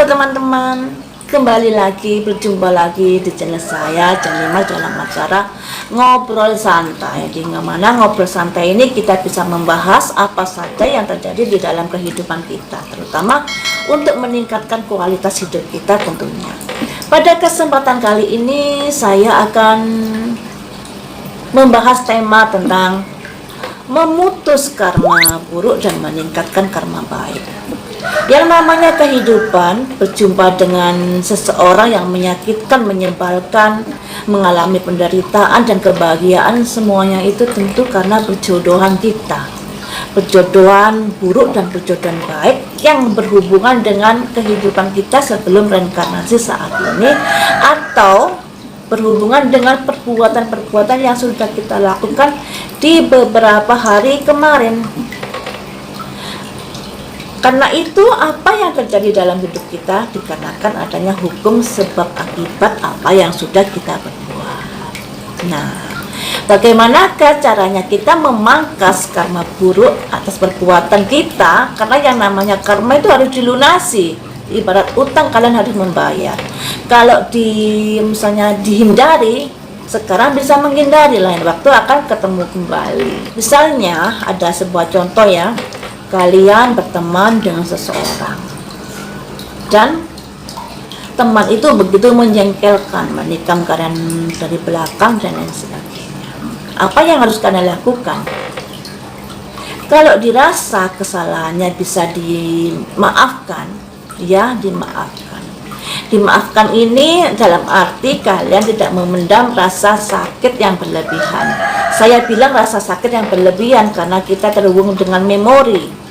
Halo teman-teman, berjumpa lagi di channel saya, channel dalam acara Ngobrol Santai. Di mana ngobrol santai ini kita bisa membahas apa saja yang terjadi di dalam kehidupan kita, terutama untuk meningkatkan kualitas hidup kita tentunya. Pada kesempatan kali ini saya akan membahas tema tentang memutus karma buruk dan meningkatkan karma baik. Yang namanya kehidupan, berjumpa dengan seseorang yang menyakitkan, menyebalkan, mengalami penderitaan dan kebahagiaan, semuanya itu tentu karena perjodohan kita, perjodohan buruk dan perjodohan baik yang berhubungan dengan kehidupan kita sebelum reinkarnasi saat ini, atau berhubungan dengan perbuatan-perbuatan yang sudah kita lakukan di beberapa hari kemarin. Karena itu, apa yang terjadi dalam hidup kita dikarenakan adanya hukum sebab akibat apa yang sudah kita perbuat. Nah, bagaimanakah caranya kita memangkas karma buruk atas perbuatan kita? Karena yang namanya karma itu harus dilunasi. Ibarat utang, kalian harus membayar. Kalau misalnya dihindari, sekarang bisa menghindari, lain waktu akan ketemu kembali. Misalnya ada sebuah contoh ya, kalian berteman dengan seseorang dan teman itu begitu menjengkelkan, menikam kalian dari belakang dan lain sebagainya. Apa yang harus kalian lakukan? Kalau dirasa kesalahannya bisa dimaafkan, ya dimaafkan. Dimaafkan ini dalam arti kalian tidak memendam rasa sakit yang berlebihan. Saya bilang rasa sakit yang berlebihan karena kita terhubung dengan memori.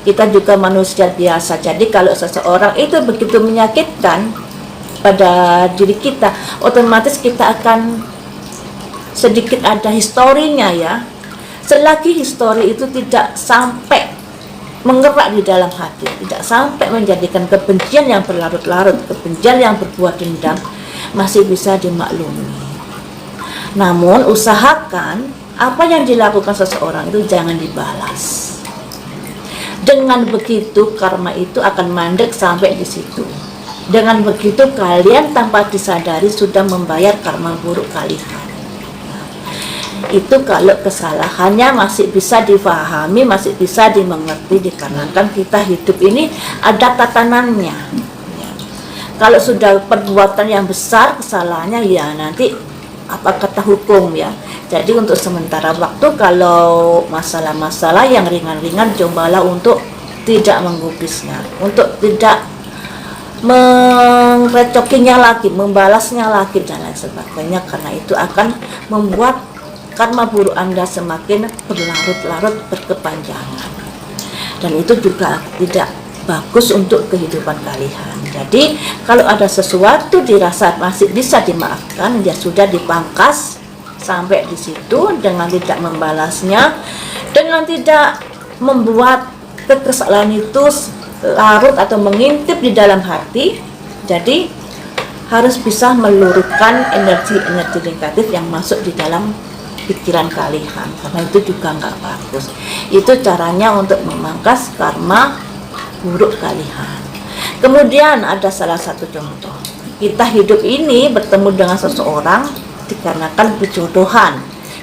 Kita juga manusia biasa. Jadi kalau seseorang itu begitu menyakitkan pada diri kita, otomatis kita akan sedikit ada historinya ya. Selagi histori itu tidak sampai mengerak di dalam hati, tidak sampai menjadikan kebencian yang berlarut-larut, kebencian yang berbuah dendam, masih bisa dimaklumi. Namun usahakan apa yang dilakukan seseorang itu jangan dibalas. Dengan begitu karma itu akan mandek sampai di situ. Dengan begitu kalian tanpa disadari sudah membayar karma buruk kalian. Itu kalau kesalahannya masih bisa difahami, masih bisa dimengerti, dikarenakan kita hidup ini ada tatanannya ya. Kalau sudah perbuatan yang besar kesalahannya, ya nanti apa kata hukum ya. Jadi untuk sementara waktu, kalau masalah-masalah yang ringan-ringan, cobalah untuk tidak menggubrisnya, untuk tidak merecokinya lagi, membalasnya lagi dan lain sebagainya, karena itu akan membuat karma buruk Anda semakin berlarut-larut, berkepanjangan, dan itu juga tidak bagus untuk kehidupan kalian. Jadi kalau ada sesuatu dirasa masih bisa dimaafkan, ya sudah dipangkas sampai di situ, dengan tidak membalasnya, dengan tidak membuat kesalahan itu larut atau mengintip di dalam hati. Jadi harus bisa meluruskan energi-energi negatif yang masuk di dalam pikiran kalian, karena itu juga nggak bagus. Itu caranya untuk memangkas karma buruk kalian. Kemudian ada salah satu contoh, kita hidup ini bertemu dengan seseorang dikarenakan berjodohan.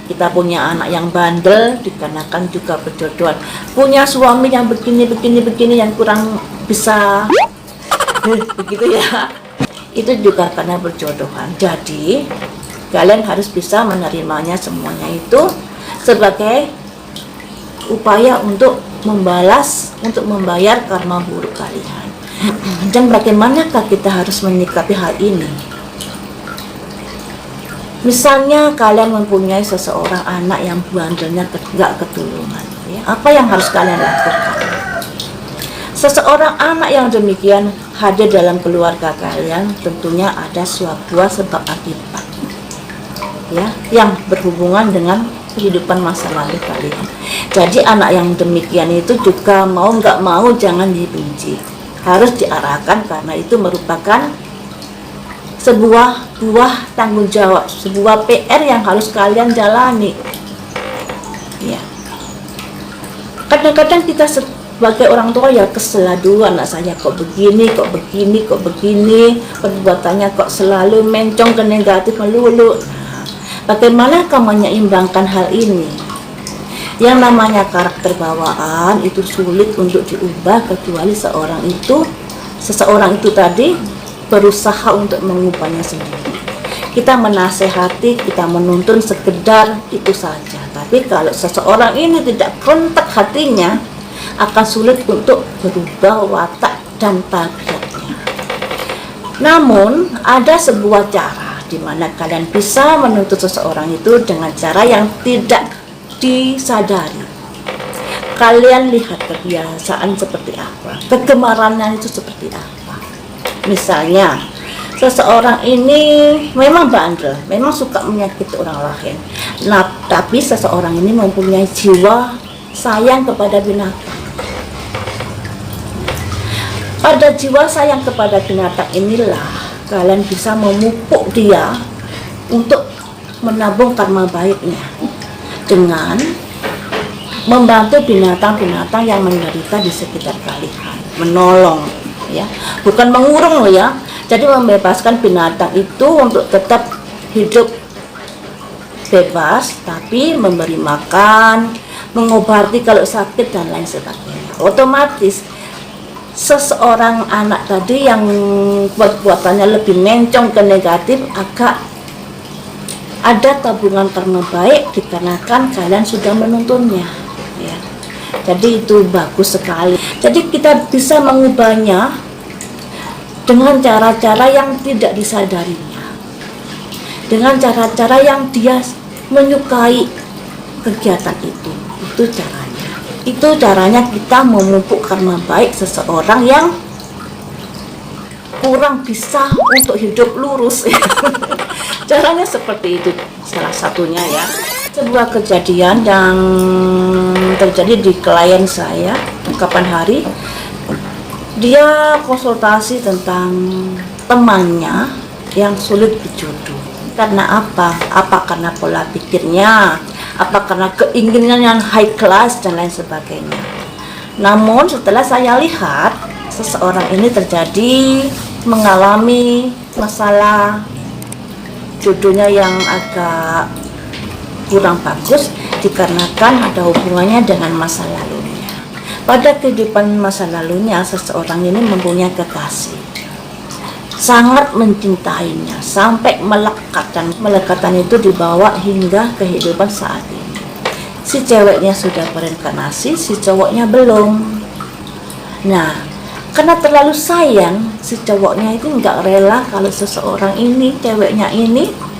Kita punya anak yang bandel dikarenakan juga berjodohan. Punya suami yang begini yang kurang bisa begitu ya, itu juga karena berjodohan. Jadi kalian harus bisa menerimanya semuanya itu sebagai upaya untuk membalas, untuk membayar karma buruk kalian. Dan bagaimanakah kita harus menyikapi hal ini? Misalnya kalian mempunyai seseorang anak yang bandelnya gak ketulungan ya. Apa yang harus kalian lakukan? Seseorang anak yang demikian hadir dalam keluarga kalian, tentunya ada sebuah sebab akibat ya, yang berhubungan dengan kehidupan masa lalu kalian. Jadi anak yang demikian itu juga mau nggak mau jangan dibenci, harus diarahkan, karena itu merupakan sebuah buah tanggung jawab, sebuah PR yang harus kalian jalani ya. Kadang-kadang kita sebagai orang tua ya kesel, aduh anak saya kok begini, perbuatannya kok selalu mencong ke negatif melulu. Nah, bagaimana kamu menyeimbangkan hal ini? Yang namanya karakter bawaan itu sulit untuk diubah kecuali seseorang itu tadi berusaha untuk mengubahnya sendiri. Kita menasehati, kita menuntun sekedar itu saja. Tapi kalau seseorang ini tidak kontak hatinya, akan sulit untuk berubah watak dan tabiatnya. Namun ada sebuah cara di mana kalian bisa menuntut seseorang itu dengan cara yang tidak disadari. Kalian lihat kebiasaan seperti apa, kegemarannya itu seperti apa. Misalnya seseorang ini memang bandel, memang suka menyakiti orang lain. Nah, tapi seseorang ini mempunyai jiwa sayang kepada binatang. Pada jiwa sayang kepada binatang inilah kalian bisa memupuk dia untuk menabung karma baiknya dengan membantu binatang-binatang yang menderita di sekitar kalian, menolong, ya, bukan mengurung loh ya. Jadi membebaskan binatang itu untuk tetap hidup bebas, tapi memberi makan, mengobati kalau sakit dan lain sebagainya. Otomatis seseorang anak tadi yang perbuatannya lebih mencong ke negatif agak ada tabungan karma baik dikarenakan kalian sudah menuntunnya, ya. Jadi itu bagus sekali. Jadi kita bisa mengubahnya dengan cara-cara yang tidak disadarinya, dengan cara-cara yang dia menyukai kegiatan itu caranya. Itu caranya kita memupuk karma baik seseorang yang kurang bisa untuk hidup lurus. Caranya seperti itu salah satunya, ya. Sebuah kejadian yang terjadi di klien saya kapan hari, dia konsultasi tentang temannya yang sulit berjodoh. Karena apa? Apa karena pola pikirnya? Apa karena keinginan yang high class dan lain sebagainya. Namun setelah saya lihat seseorang ini terjadi mengalami masalah jodohnya yang agak kurang bagus dikarenakan ada hubungannya dengan masa lalunya. Pada kehidupan masa lalunya seseorang ini mempunyai kekasih, sangat mencintainya sampai melekat, dan melekatan itu dibawa hingga kehidupan saat ini. Si ceweknya sudah berinkarnasi, si cowoknya belum. Nah, karena terlalu sayang, si cowoknya itu nggak rela kalau seseorang ini, ceweknya ini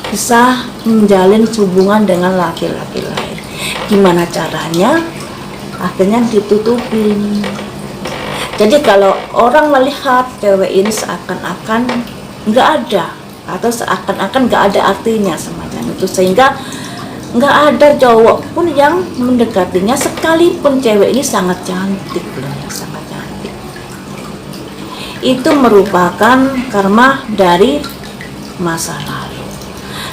bisa menjalin hubungan dengan laki-laki lain. Gimana caranya? Akhirnya ditutupin. Jadi kalau orang melihat cewek ini seakan-akan nggak ada, atau seakan-akan nggak ada artinya semacam itu, sehingga nggak ada cowok pun yang mendekatinya, sekalipun cewek ini sangat cantik loh, sangat cantik. Itu merupakan karma dari masa lalu.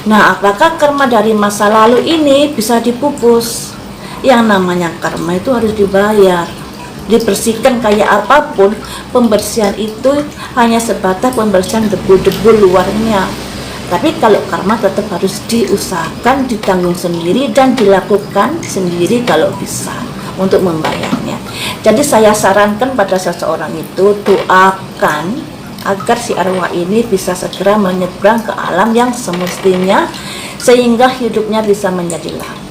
Nah, apakah karma dari masa lalu ini bisa dipupus? Yang namanya karma itu harus dibayar, dibersihkan kayak apapun. Pembersihan itu hanya sebatas pembersihan debu-debu luarnya. Tapi kalau karma tetap harus diusahakan, ditanggung sendiri dan dilakukan sendiri kalau bisa untuk membayarnya. Jadi saya sarankan pada seseorang itu, doakan agar si arwah ini bisa segera menyeberang ke alam yang semestinya sehingga hidupnya bisa menjadi lapang.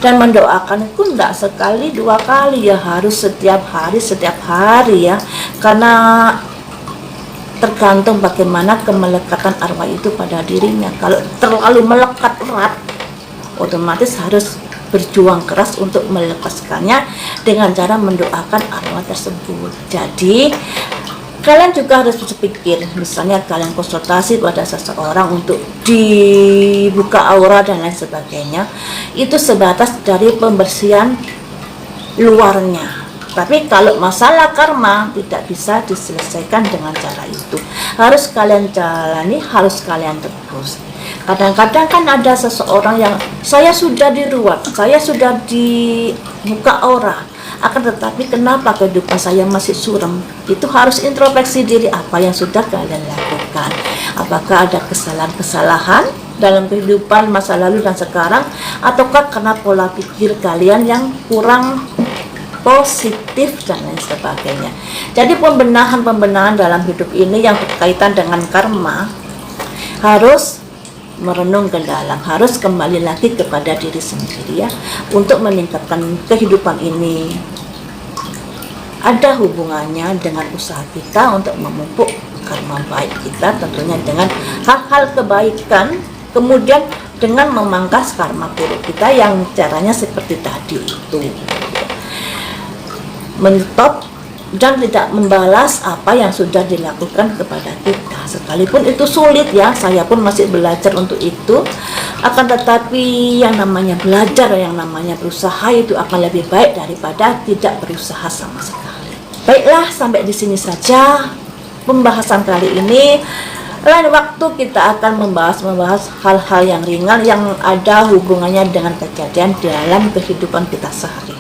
Dan mendoakan itu tidak sekali dua kali ya, harus setiap hari ya, karena tergantung bagaimana kemelekatan arwah itu pada dirinya. Kalau terlalu melekat erat, otomatis harus berjuang keras untuk melepaskannya dengan cara mendoakan arwah tersebut. Jadi kalian juga harus berpikir, misalnya kalian konsultasi pada seseorang untuk dibuka aura dan lain sebagainya, itu sebatas dari pembersihan luarnya. Tapi kalau masalah karma tidak bisa diselesaikan dengan cara itu. Harus kalian jalani, harus kalian tebus. Kadang-kadang kan ada seseorang yang saya sudah diruat, saya sudah dibuka aura, Akan tetapi kenapa kehidupan saya masih suram? Itu harus introspeksi diri, apa yang sudah kalian lakukan. Apakah ada kesalahan-kesalahan dalam kehidupan masa lalu dan sekarang, ataukah karena pola pikir kalian yang kurang positif dan lain sebagainya. Jadi pembenahan dalam hidup ini yang berkaitan dengan karma harus merenung ke dalam, harus kembali lagi kepada diri sendiri ya, untuk meningkatkan kehidupan ini. Ada hubungannya dengan usaha kita untuk memupuk karma baik kita, tentunya dengan hal-hal kebaikan, kemudian dengan memangkas karma buruk kita yang caranya seperti tadi itu, menstop dan tidak membalas apa yang sudah dilakukan kepada kita, sekalipun itu sulit ya. Saya pun masih belajar untuk itu, akan tetapi yang namanya belajar, yang namanya berusaha itu akan lebih baik daripada tidak berusaha sama sekali. Baiklah, sampai di sini saja pembahasan kali ini. Lain waktu kita akan membahas hal-hal yang ringan yang ada hubungannya dengan kejadian dalam kehidupan kita sehari.